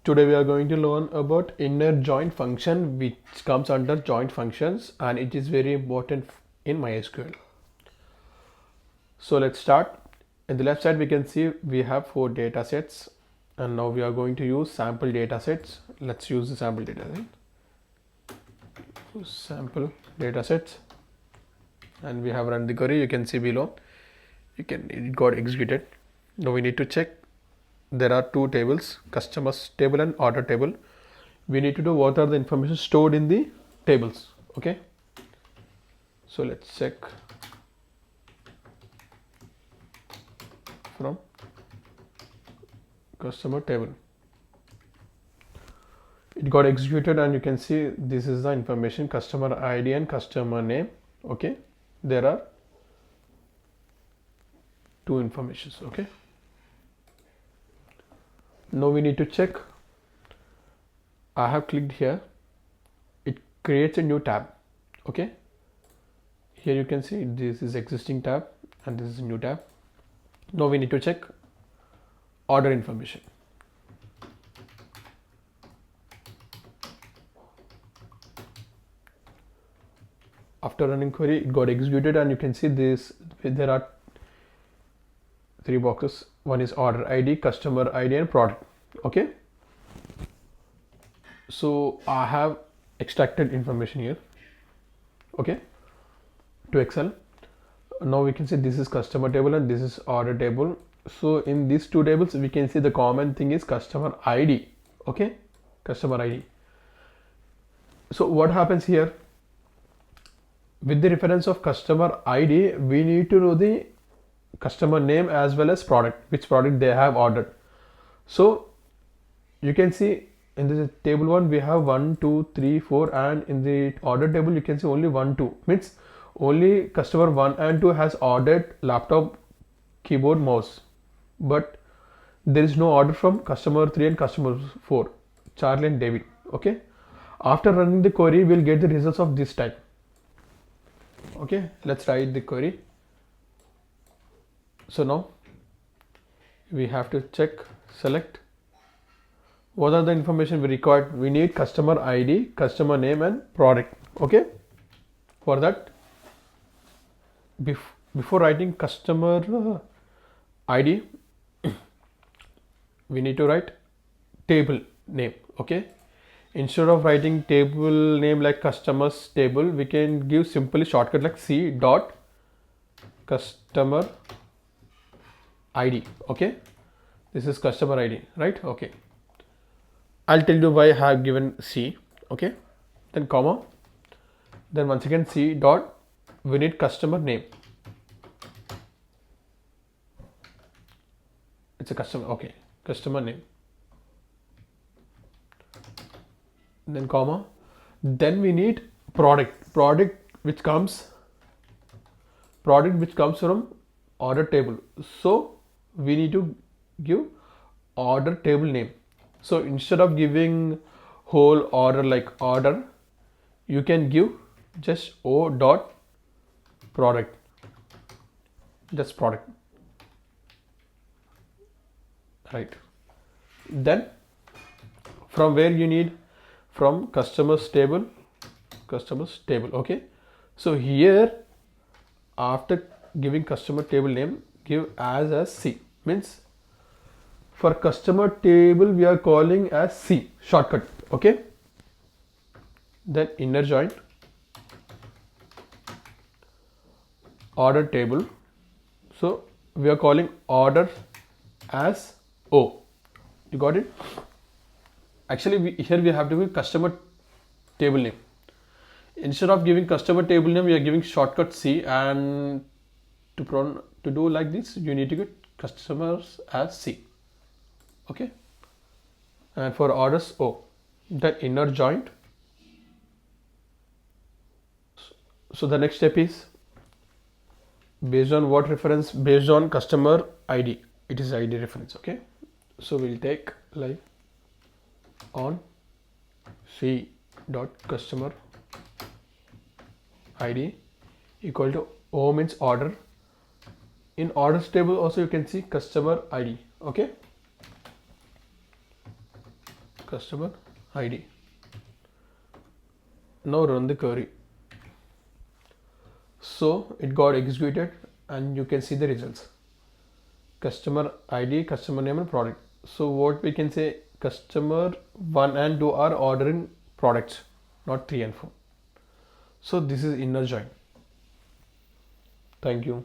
Today we are going to learn about inner join function, which comes under joint functions, and it is very important in MySQL. So let's start. In the left side we can see we have 4 data sets, and now we are going to use sample data sets. Let's use the sample data set. Sample data sets, and we have run the query. You can see below it got executed. Now we need to check. There are 2 tables, customers table and order table. We need to do what are the information stored in the tables. Okay, so let's check from customer table. It got executed, and you can see this is the information: customer ID and customer name. Okay, there are 2 informations. Okay, now we need to check. I have clicked here, it creates a new tab. Okay, here you can see this is existing tab and this is a new tab. Now we need to check order information. After running query, it got executed, and you can see this. There are 3 boxes. One is order ID, customer ID, and product. Okay, so I have extracted information here. Okay, to Excel. Now we can see this is customer table and this is order table. So in these 2 tables we can see the common thing is customer ID. Okay, customer ID. So what happens here? With the reference of customer ID, we need to know the customer name as well as product, which product they have ordered. So you can see in this table 1 we have 1, 2, 3, 4, and in the order table you can see only 1, 2. Means only customer 1 and 2 has ordered laptop, keyboard, mouse, but there is no order from customer 3 and customer 4, Charlie and David. Okay, after running the query we'll get the results of this type. Okay, let's write the query. So now we have to check, select what are the information we required. We need customer ID, customer name, and product. Okay, for that, before writing customer ID, we need to write table name. Okay, instead of writing table name like customers table, we can give simply shortcut like C dot customer ID. Okay, this is customer ID, right? Okay, I'll tell you why I have given C. Okay, then comma, then once again C dot, we need customer name. It's a customer. Okay, customer name, then comma, then we need product which comes from order table. So we need to give order table name. So instead of giving whole order like order, you can give just O dot product, just product, right? Then from where you need, from customers table. Okay, so here after giving customer table name, give as C. Means for customer table we are calling as C shortcut. Okay, then inner join order table, so we are calling order as O. You got it? Actually here we have to give customer table name. Instead of giving customer table name, we are giving shortcut C, and to do like this you need to get customers as C. Okay, and for orders O, then inner joint. So the next step is based on what reference? Based on customer ID. It is ID reference. Okay, so we'll take like on C dot customer ID equal to O means order. In orders table also you can see customer ID. Okay, customer ID. Now run the query. So it got executed and you can see the results. Customer ID, customer name and product. So what we can say, customer 1 and 2 are ordering products, not 3 and 4. So this is inner join. Thank you.